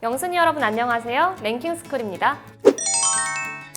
영순이 여러분 안녕하세요. 랭킹스쿨입니다.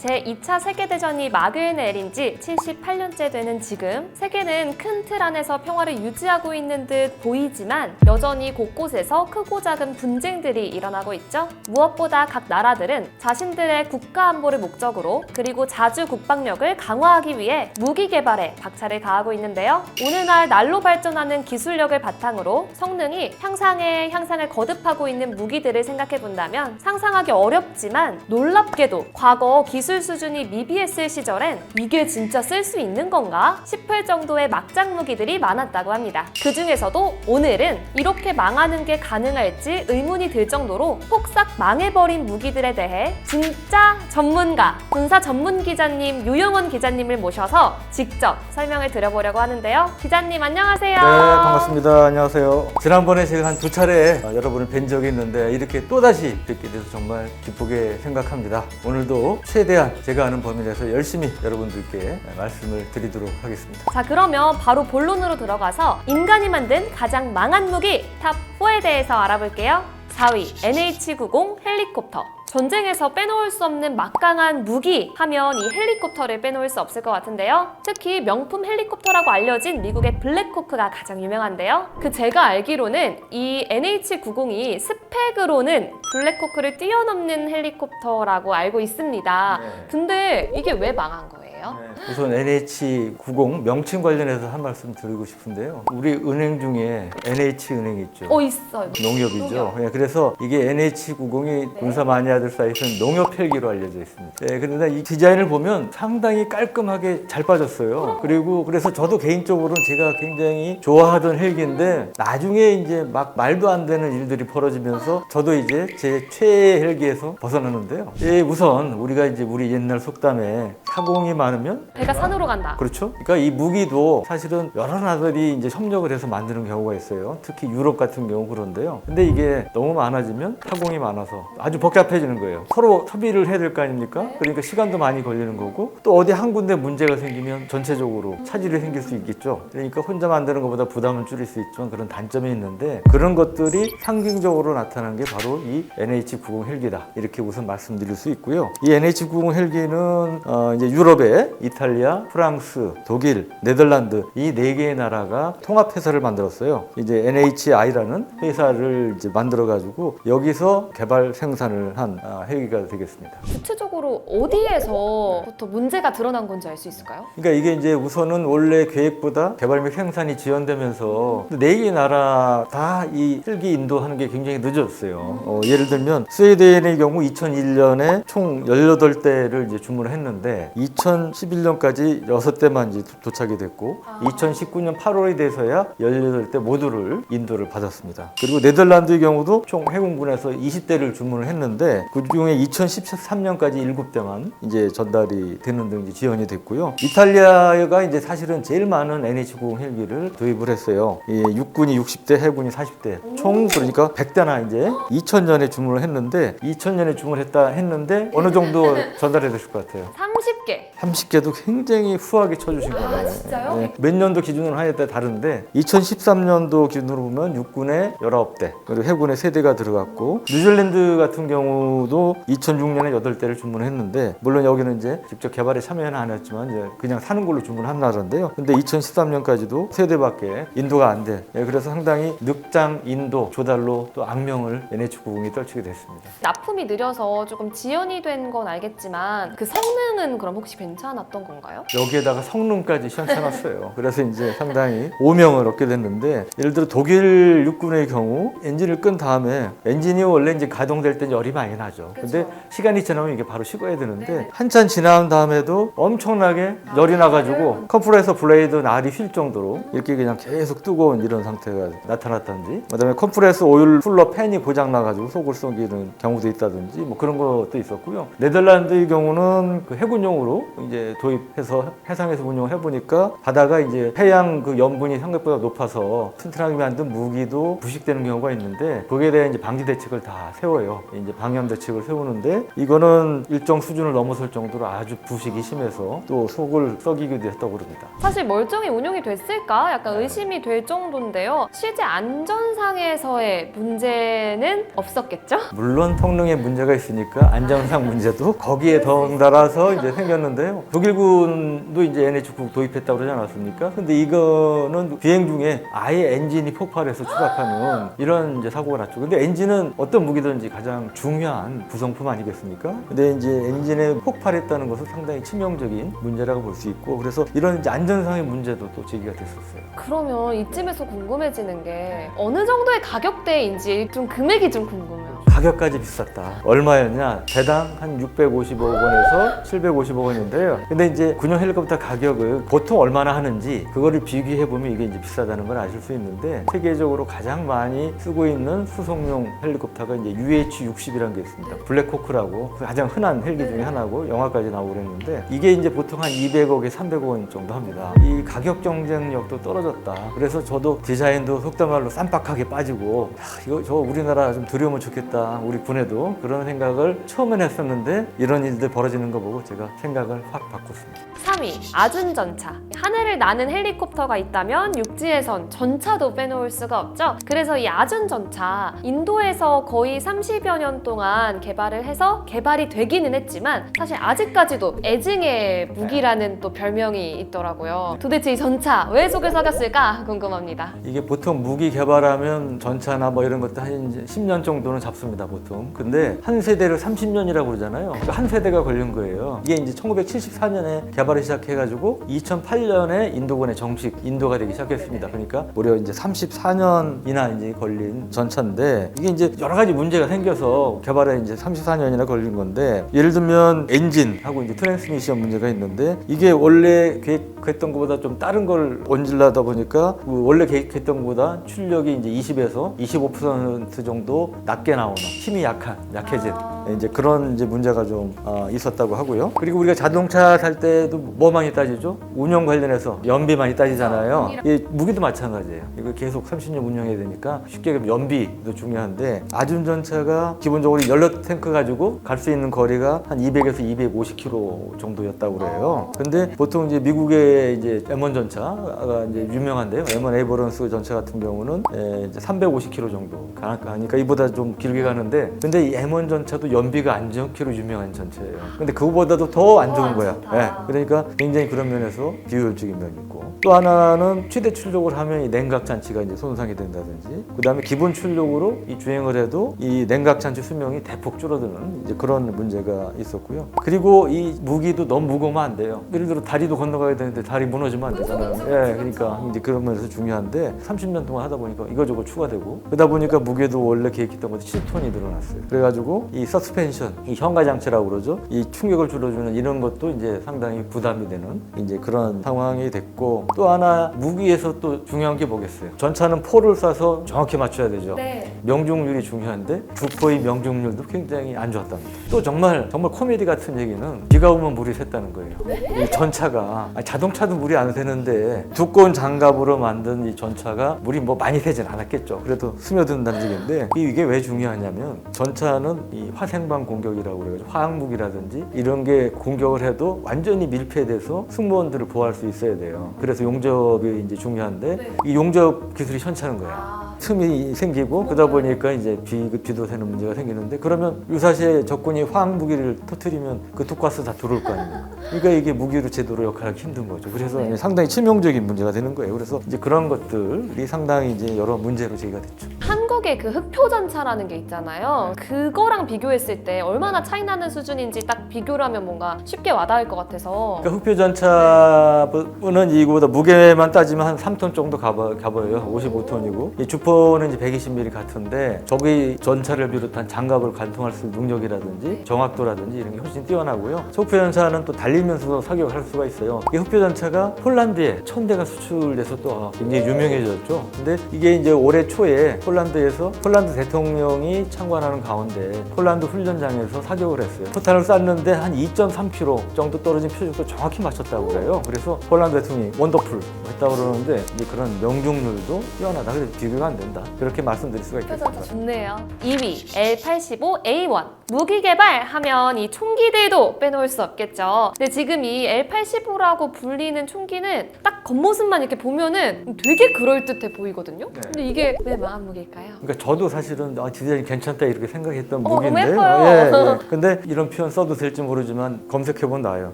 제2차 세계대전이 막을 내린 지 78년째 되는 지금 세계는 큰 틀 안에서 평화를 유지하고 있는 듯 보이지만 여전히 곳곳에서 크고 작은 분쟁들이 일어나고 있죠. 무엇보다 각 나라들은 자신들의 국가 안보를 목적으로 그리고 자주 국방력을 강화하기 위해 무기 개발에 박차를 가하고 있는데요. 오늘날 날로 발전하는 기술력을 바탕으로 성능이 향상을 거듭하고 있는 무기들을 생각해 본다면 상상하기 어렵지만 놀랍게도 과거 기술 수준이 미비했을 시절엔 이게 진짜 쓸 수 있는 건가 싶을 정도의 막장 무기들이 많았다고 합니다. 그 중에서도 오늘은 이렇게 망하는 게 가능할지 의문이 들 정도로 폭삭 망해버린 무기들에 대해 진짜 전문가, 군사 전문 기자님 유영원 기자님을 모셔서 직접 설명을 드려보려고 하는데요. 기자님 안녕하세요. 네, 반갑습니다. 안녕하세요. 지난번에 제가 한 2차례 여러분을 뵌 적이 있는데 이렇게 또다시 뵙게 돼서 정말 기쁘게 생각합니다. 오늘도 최대한 제가 아는 범위 내에서 열심히 여러분들께 말씀을 드리도록 하겠습니다. 자, 그러면 바로 본론으로 들어가서 인간이 만든 가장 망한 무기 탑4에 대해서 알아볼게요. 4위 NH-90 헬리콥터. 전쟁에서 빼놓을 수 없는 막강한 무기 하면 이 헬리콥터를 빼놓을 수 없을 것 같은데요. 특히 명품 헬리콥터라고 알려진 미국의 블랙호크가 가장 유명한데요. 제가 알기로는 이 NH-90이 스펙으로는 블랙호크를 뛰어넘는 헬리콥터라고 알고 있습니다. 네. 근데 이게 왜 망한 거예요? 우선 NH-90 명칭 관련해서 한 말씀 드리고 싶은데요. 우리 은행 중에 NH은행이 있죠. 있어요. 농협이죠. 농협. 네, 그래서 이게 NH-90이 군사 마니아들 사이에서는 농협 헬기로 알려져 있습니다. 네, 그런데 이 디자인을 보면 상당히 깔끔하게 잘 빠졌어요. 그리고 그래서 저도 개인적으로는 제가 굉장히 좋아하던 헬기인데 나중에 이제 막 말도 안 되는 일들이 벌어지면서 저도 이제 제 최애 헬기에서 벗어나는데요. 예, 우선 우리가 이제 우리 옛날 속담에 사공이 많으면 배가 산으로 간다. 그렇죠. 그러니까 이 무기도 사실은 여러 나라들이 이제 협력을 해서 만드는 경우가 있어요. 특히 유럽 같은 경우 그런데요. 근데 이게 너무 많아지면 타공이 많아서 아주 복잡해지는 거예요. 서로 협의를 해야 될 거 아닙니까? 그러니까 시간도 많이 걸리는 거고 또 어디 한 군데 문제가 생기면 전체적으로 차질이 생길 수 있겠죠. 그러니까 혼자 만드는 것보다 부담을 줄일 수 있지만 그런 단점이 있는데 그런 것들이 상징적으로 나타난 게 바로 이 NH-90 헬기다. 이렇게 우선 말씀드릴 수 있고요. 이 NH-90 헬기는 이제 유럽에 이탈리아, 프랑스, 독일, 네덜란드 이 네 개의 나라가 통합 회사를 만들었어요. 이제 NHI라는 회사를 이제 만들어 가지고 여기서 개발 생산을 한 헬기가 되겠습니다. 구체적으로 어디에서부터 문제가 드러난 건지 알 수 있을까요? 그러니까 이게 이제 우선은 원래 계획보다 개발 및 생산이 지연되면서 네 개 나라 다 이 헬기 인도하는 게 굉장히 늦어졌어요. 예를 들면 스웨덴의 경우 2001년에 총 18대를 이제 주문을 했는데 2011년까지 6대만 이제 도착이 됐고 2019년 8월에 돼서야 18대 모두를 인도를 받았습니다. 그리고 네덜란드의 경우도 총 해군군에서 20대를 주문을 했는데 그 중에 2013년까지 7대만 이제 전달이 되는 등 이제 지연이 됐고요. 이탈리아가 이제 사실은 제일 많은 NH-90 헬기를 도입을 했어요. 육군이 60대, 해군이 40대. 총 그러니까 100대나 이제 2000년에 주문을 했는데 2000년에 주문했다 했는데 어느 정도 전달이 됐을 것 같아요. 30개. 30개도 굉장히 후하게 쳐주신 거네요. 진짜요? 네. 몇 년도 기준으로 하에 따라 다른데 2013년도 기준으로 보면 육군에 19대 그리고 해군에 3대가 들어갔고 뉴질랜드 같은 경우도 2006년에 8대를 주문했는데 물론 여기는 이제 직접 개발에 참여는 안 했지만 이제 그냥 사는 걸로 주문한 나라인데요. 근데 2013년까지도 3대밖에 인도가 안 돼. 그래서 상당히 늑장, 인도, 조달로 또 악명을 NH-90이 떨치게 됐습니다. 납품이 느려서 조금 지연이 된 건 알겠지만 성능은 그럼 혹시 괜찮았던 건가요? 여기에다가 성능까지 시원찮았어요. 그래서 이제 상당히 오명을 얻게 됐는데 예를 들어 독일 육군의 경우 엔진을 끈 다음에 엔진이 원래 이제 가동될 때 열이 많이 나죠. 근데 시간이 지나면 이게 바로 식어야 되는데 한참 지난 다음에도 엄청나게 열이 나가지고 컴프레서 블레이드 날이 휠 정도로 이렇게 그냥 계속 뜨거운 이런 상태가 나타났다든지 그다음에 컴프레서 오일 쿨러 팬이 고장 나가지고 속을 썩이는 경우도 있다든지 뭐 그런 것도 있었고요. 네덜란드의 경우는 그 해군용으로 이제 도입해서 해상에서 운용을 해보니까 바다가 이제 해양 그 염분이 생각보다 높아서 튼튼하게 만든 무기도 부식되는 경우가 있는데 거기에 대한 이제 방지 대책을 다 세워요. 이제 방염 대책을 세우는데 이거는 일정 수준을 넘어설 정도로 아주 부식이 심해서 또 속을 썩이기도 했다고 그럽니다. 사실 멀쩡히 운용이 됐을까? 약간 의심이 될 정도인데요. 실제 안전상에서의 문제는 없었겠죠? 거겠죠? 물론 성능에 문제가 있으니까 안전상 문제도 거기에 덩달아서 이제 생겼는데요. 독일군도 이제 NH9 도입했다고 그러지 않았습니까? 근데 이거는 비행 중에 아예 엔진이 폭발해서 추락하는 이런 이제 사고가 났죠. 근데 엔진은 어떤 무기든지 가장 중요한 구성품 아니겠습니까? 근데 이제 엔진에 폭발했다는 것은 상당히 치명적인 문제라고 볼 수 있고, 그래서 이런 이제 안전상의 문제도 또 제기가 됐었어요. 그러면 이쯤에서 궁금해지는 게 어느 정도의 가격대인지 좀 금액이 좀 궁금해요. 가격까지 비쌌다. 얼마였냐? 대당 한 650억 원에서 750억 원인데요. 근데 이제 군용 헬리콥터 가격을 보통 얼마나 하는지 그거를 비교해 보면 이게 이제 비싸다는 걸 아실 수 있는데, 세계적으로 가장 많이 쓰고 있는 수송용 헬리콥터가 이제 UH-60이라는 게 있습니다. 블랙호크라고 가장 흔한 헬기 중에 하나고 영화까지 나오고 그랬는데, 이게 이제 보통 한 200억에 300억 원 정도 합니다. 이 가격 경쟁력도 떨어졌다. 그래서 저도 디자인도 속된 말로 쌈박하게 빠지고, 이거 저 우리나라 좀 들여오면 좋겠다. 우리 군에도 그런 생각을 처음엔 했었는데, 이런 일들 벌어지는 거 보고 제가 생각을 확 바꿨습니다. 3위, 아준전차. 하늘을 나는 헬리콥터가 있다면 육지에선 전차도 빼놓을 수가 없죠. 그래서 이 아준전차, 인도에서 거의 30여 년 동안 개발을 해서 개발이 되기는 했지만 사실 아직까지도 애증의 무기라는 또 별명이 있더라고요. 도대체 이 전차 왜 속에 썩였을까 궁금합니다. 이게 보통 무기 개발하면 전차나 뭐 이런 것도 한 이제 10년 정도는 잡습니다, 보통. 근데 한 세대를 30년이라고 그러잖아요. 그러니까 한 세대가 걸린 거예요. 이게 이제 1974년에 개발을 시작해가지고 2008년에 인도군에 정식 인도가 되기 시작했습니다. 그러니까 무려 이제 34년이나 이제 걸린 전차인데, 이게 이제 여러 가지 문제가 생겨서 개발에 이제 34년이나 걸린 건데, 예를 들면 엔진하고 이제 트랜스미션 문제가 있는데, 이게 원래 계획했던 것보다 좀 다른 걸 얹으려다 보니까 원래 계획했던 것보다 출력이 이제 20에서 25% 정도 낮게 나오는, 힘이 약해진 이제 그런 이제 문제가 좀 있었다고 하고요. 그리고 우리가 자동차 살 때도 뭐 많이 따지죠? 운영 관련해서 연비 많이 따지잖아요. 이 무기도 마찬가지예요. 이거 계속 30년 운영해야 되니까 쉽게 얘기하면 연비도 중요한데, 아준전차가 기본적으로 연료 탱크 가지고 갈 수 있는 거리가 한 200에서 250km 정도였다고 그래요. 근데 보통 이제 미국의 이제 M1 전차가 이제 유명한데요. M1 에이버런스 전차 같은 경우는 이제 350km 정도 가니까 이보다 좀 길게 가는데, 근데 이 M1 전차도 연비가 안 좋기로 유명한 전차예요. 근데 그거보다도 더 안 좋은 거야. 네. 그러니까 굉장히 그런 면에서 비효율적인 면이 있고, 또 하나는 최대 출력을 하면 이 냉각 장치가 이제 손상이 된다든지, 그다음에 기본 출력으로 이 주행을 해도 이 냉각 장치 수명이 대폭 줄어드는 이제 그런 문제가 있었고요. 그리고 이 무기도 너무 무거우면 안 돼요. 예를 들어 다리도 건너가야 되는데 다리 무너지면 안 되잖아요. 예, 그러니까 이제 그런 면에서 중요한데, 30년 동안 하다 보니까 이거저거 추가되고, 그러다 보니까 무게도 원래 계획했던 것보다 10톤이 늘어났어요. 그래가지고 이 서스펜션, 이 현가 장치라고 그러죠. 이 충격을 줄여주는 이런 것도 이제 상당히 부담이 되는 이제 그런 상황이 됐고, 또 하나 무기에서 또 중요한 게 뭐겠어요? 전차는 포를 쏴서 정확히 맞춰야 되죠. 네. 명중률이 중요한데 주포의 명중률도 굉장히 안 좋았답니다. 또 정말 코미디 같은 얘기는 비가 오면 물이 샜다는 거예요. 이 전차가 자동차도 물이 안 새는데 두꺼운 장갑으로 만든 이 전차가 물이 뭐 많이 새진 않았겠죠. 그래도 스며든다는 얘기인데, 이게 왜 중요하냐면, 전차는 이 화생방 공격이라고 그래가지고 화학무기라든지 이런 게 공격을 해도 완전히 밀폐돼서 승무원들을 보호할 수 있어야 돼요. 그래서 용접이 이제 중요한데, 이 용접 기술이 현찮은 거예요. 틈이 생기고, 그러다 보니까 이제 비도 새는 문제가 생기는데, 그러면 유사시에 적군이 화학무기를 터뜨리면 그 독가스 다 들어올 거 아닙니까? 그러니까 이게 무기로 제대로 역할하기 힘든 거죠. 그래서 상당히 치명적인 문제가 되는 거예요. 그래서 이제 그런 것들이 상당히 이제 여러 문제로 제기가 됐죠. 한국의 그 흑표전차라는 게 있잖아요. 그거랑 비교했을 때 얼마나 차이 나는 수준인지 딱 비교를 하면 뭔가 쉽게 와닿을 것 같아서. 그러니까 흑표전차는 이거보다 무게만 따지면 한 3톤 정도 가봐요. 55톤이고. 이 주포는 이제 120mm 같은데, 저기 전차를 비롯한 장갑을 관통할 수 있는 능력이라든지 정확도라든지 이런 게 훨씬 뛰어나고요. 흑표전차는 또 달리면서도 사격을 할 수가 있어요. 이 흑표전차가 폴란드에 1000대가 수출돼서 또 굉장히 유명해졌죠. 근데 이게 이제 올해 초에 폴란드에서 폴란드 대통령이 참관하는 가운데 폴란드 훈련장에서 사격을 했어요. 포탄을 쐈는데 한 2.3km 정도 떨어진 표적도 정확히 맞췄다고 그래요. 그래서 폴란드 대통령이 원더풀 했다고 그러는데, 이제 그런 명중률도 뛰어나다. 그래서 비교가 안 된다. 그렇게 말씀드릴 수가 있겠습니다. 좋네요. 2위 L85A1. 무기 개발 하면 이 총기들도 빼놓을 수 없겠죠. 근데 지금 이 L85라고 불리는 총기는 딱 겉모습만 이렇게 보면은 되게 그럴듯해 보이거든요. 네. 근데 이게 왜 망한 무기일까요? 그러니까 저도 사실은 디자인 괜찮다 이렇게 생각했던 너무 무기인데 예뻐요. 예. 근데 이런 표현 써도 될지 모르지만 검색해보면 나와요.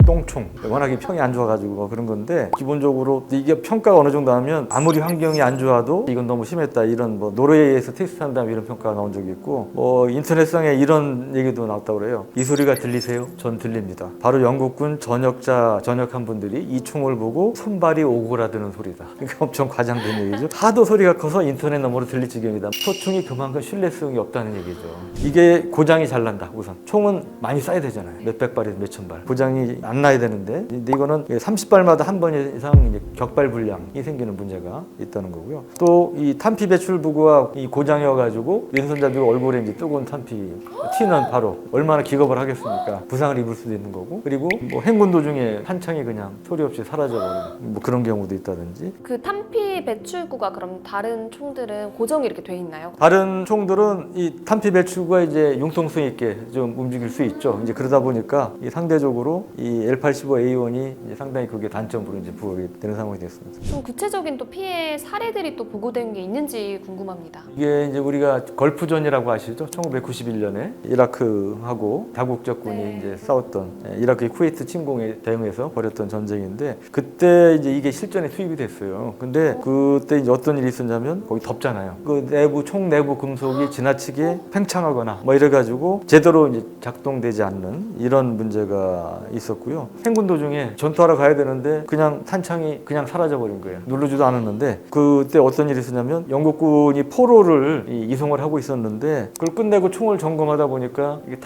똥총. 워낙에 평이 안 좋아가지고 뭐 그런 건데 기본적으로 이게 평가가 어느 정도 하면 아무리 환경이 안 좋아도 이건 너무 심했다 이런 뭐 노르웨이에서 테스트한 다음에 이런 평가가 나온 적이 있고 뭐 인터넷상에 이런 얘기도 나왔다고 그래요. 이 소리가 들리세요? 전 들립니다. 바로 영국군 전역한 분들이 이 총을 보고 손발이 오그라드는 소리다. 그러니까 엄청 과장된 얘기죠. 하도 소리가 커서 인터넷 너머로 들릴 지경이다. 소총이 그만큼 신뢰성이 없다는 얘기죠. 이게 고장이 잘 난다. 우선 총은 많이 쏴야 되잖아요. 몇백 발에서 몇천 발. 고장이 안 나야 되는데 근데 이거는 30발마다 한 번 이상 이제 격발 불량이 생기는 문제가 있다는 거고요. 또 이 탄피 배출부가 이 고장이어가지고 왼손잡이가 얼굴에 이제 뜨거운 탄피 튀는 바로 얼마나 기겁을 하겠습니까? 부상을 입을 수도 있는 거고 그리고 뭐 행군 도중에 탄창이 그냥 소리 없이 사라져버리는 뭐 그런 경우도 있다든지. 그 탄피 배출구가 그럼 다른 총들은 고정이 이렇게 돼 있나요? 다른 총들은 이 탄피 배출구가 이제 융통성 있게 좀 움직일 수 있죠. 이제 그러다 보니까 이 상대적으로 이 L85A1이 이제 상당히 그게 단점으로 이제 부각이 되는 상황이 됐습니다. 좀 구체적인 또 피해 사례들이 또 보고된 게 있는지 궁금합니다. 이게 이제 우리가 걸프전이라고 아시죠? 1991년에 이라크하고 다국적군이 네. 이제 싸웠던 이라크의 쿠웨이트 침공에 대응해서 벌였던 전쟁인데 그때 이제 이게 실전에 투입이 됐어요. 근데 그때 이제 어떤 일이 있었냐면 거기 덥잖아요. 그 총 내부 금속이 지나치게 팽창하거나 뭐 이래가지고 제대로 이제 작동되지 않는 이런 문제가 있었고요. 행군 도중에 전투하러 가야 되는데 그냥 탄창이 그냥 사라져버린 거예요. 누르지도 않았는데 그때 어떤 일이 있었냐면 영국군이 포로를 이송을 하고 있었는데 그걸 끝내고 총을 점검하다 보니까 이게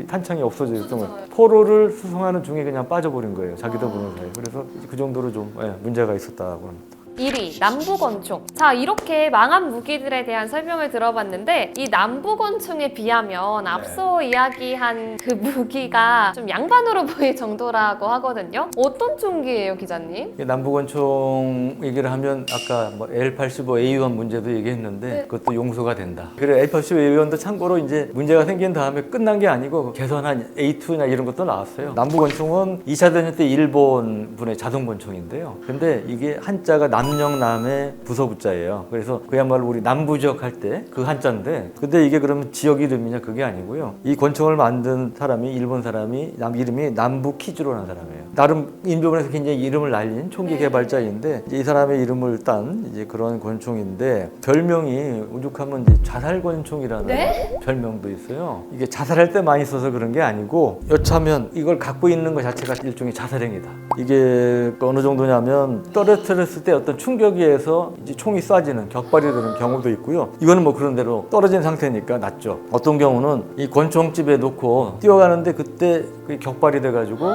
탄창이 없어져 있던 거예요. 포로를 수송하는 중에 그냥 빠져버린 거예요. 자기들 보는 사이에. 그래서 그 정도로 좀 문제가 있었다고 합니다. 1위 남부권총. 자, 이렇게 망한 무기들에 대한 설명을 들어봤는데 이 남부권총에 비하면 앞서 이야기한 그 무기가 좀 양반으로 보일 정도라고 하거든요. 어떤 총기예요, 기자님? 남부권총 얘기를 하면 아까 뭐 L85A1 문제도 얘기했는데 네. 그것도 용서가 된다. 그래 L85A1도 참고로 이제 문제가 생긴 다음에 끝난 게 아니고 개선한 A2나 이런 것도 나왔어요. 남부권총은 2차 대전 때 일본 분의 자동권총인데요. 근데 이게 한자가 남영남의 부서부자예요. 그래서 그야말로 우리 남부적 할 때 그 한자인데 근데 이게 그러면 지역 이름이냐 그게 아니고요. 이 권총을 만든 사람이 일본 사람이 이름이 남부키즈로라는 사람이에요. 나름 인도에서 굉장히 이름을 날린 총기 개발자인데 이제 이 사람의 이름을 딴 이제 그런 권총인데 별명이 오죽하면 이제 자살권총이라는 네? 별명도 있어요. 이게 자살할 때 많이 써서 그런 게 아니고 여차하면 이걸 갖고 있는 것 자체가 일종의 자살행위다. 이게 어느 정도냐면 떨어뜨렸을 때 어떤 충격에 의해서 이제 총이 쏴지는 격발이 되는 경우도 있고요. 이거는 뭐 그런 대로 떨어진 상태니까 낫죠. 어떤 경우는 이 권총집에 놓고 뛰어가는데 그때 그게 격발이 돼가지고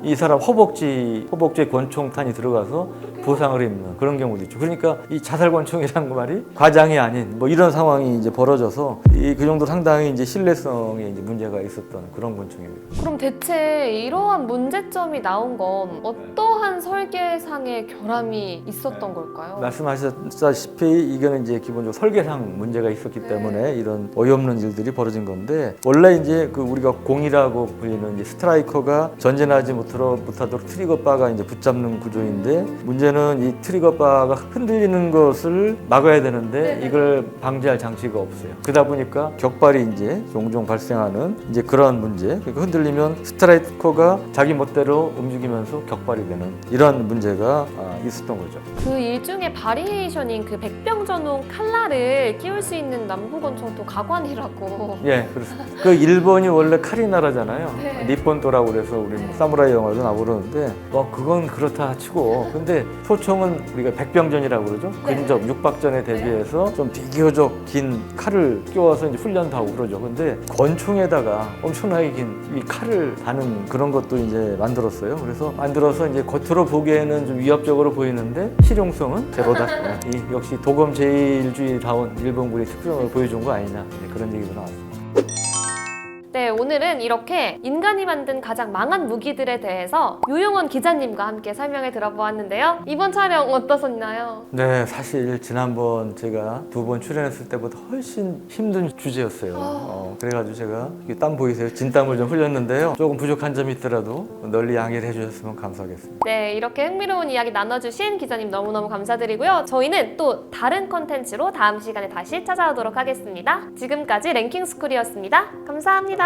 이 사람 허벅지에 권총탄이 들어가서 부상을 입는 그런 경우도 있죠. 그러니까 이 자살권총이라는 말이 과장이 아닌 뭐 이런 상황이 이제 벌어져서 그 정도 상당히 이제 신뢰성에 이제 문제가 있었던 그런 권총입니다. 그럼 대체 이러한 문제점이 나온 건 어떠한 설계상의 결함이 있었던 걸까요? 말씀하셨다시피 이거는 이제 기본적으로 설계상 문제가 있었기 때문에 이런 어이없는 일들이 벌어진 건데 원래 이제 그 우리가 공이라고 불리는 이제 스트라이커가 전진하지 못하도록 트리거 바가 이제 붙잡는 구조인데 문제는 이 트리거 바가 흔들리는 것을 막아야 되는데 이걸 방지할 장치가 없어요. 그러다 보니까 격발이 이제 종종 발생하는 이제 그런 문제. 그러니까 흔들리면 스트라이커가 자기 멋대로 움직이면서 격발이 되는 이런 문제가 있었던 거죠. 그 일종의 바리에이션인 그 백병전용 칼날을 끼울 수 있는 남부권총도 가관이라고. 예, 그렇습니다. 그 일본이 원래 칼이 나라잖아요. 네. 니폰도라고 그래서 우리 사무라이 영화도 나오는데 그건 그렇다 치고 근데 소총은 우리가 백병전이라고 그러죠. 근접 육박전에 대비해서 좀 비교적 긴 칼을 끼워서 이제 훈련도 하고 그러죠. 근데 권총에다가 엄청나게 긴 이 칼을 다는 그런 것도 이제 만들었어요. 그래서 만들어서 이제 겉으로 보기에는 좀 위협적으로 보이는데 실용성은 제로다. 이 역시 도검 제일주의다운 일본군의 특성을 보여준 거 아니냐 그런 얘기도 나왔습니다. 네, 오늘은 이렇게 인간이 만든 가장 망한 무기들에 대해서 유용원 기자님과 함께 설명을 들어보았는데요. 이번 촬영 어떠셨나요? 네, 사실 지난번 제가 2번 출연했을 때보다 훨씬 힘든 주제였어요. 그래가지고 제가 이게 땀 보이세요? 진땀을 좀 흘렸는데요. 조금 부족한 점이 있더라도 널리 양해를 해주셨으면 감사하겠습니다. 네, 이렇게 흥미로운 이야기 나눠주신 기자님 너무너무 감사드리고요. 저희는 또 다른 컨텐츠로 다음 시간에 다시 찾아오도록 하겠습니다. 지금까지 랭킹스쿨이었습니다. 감사합니다.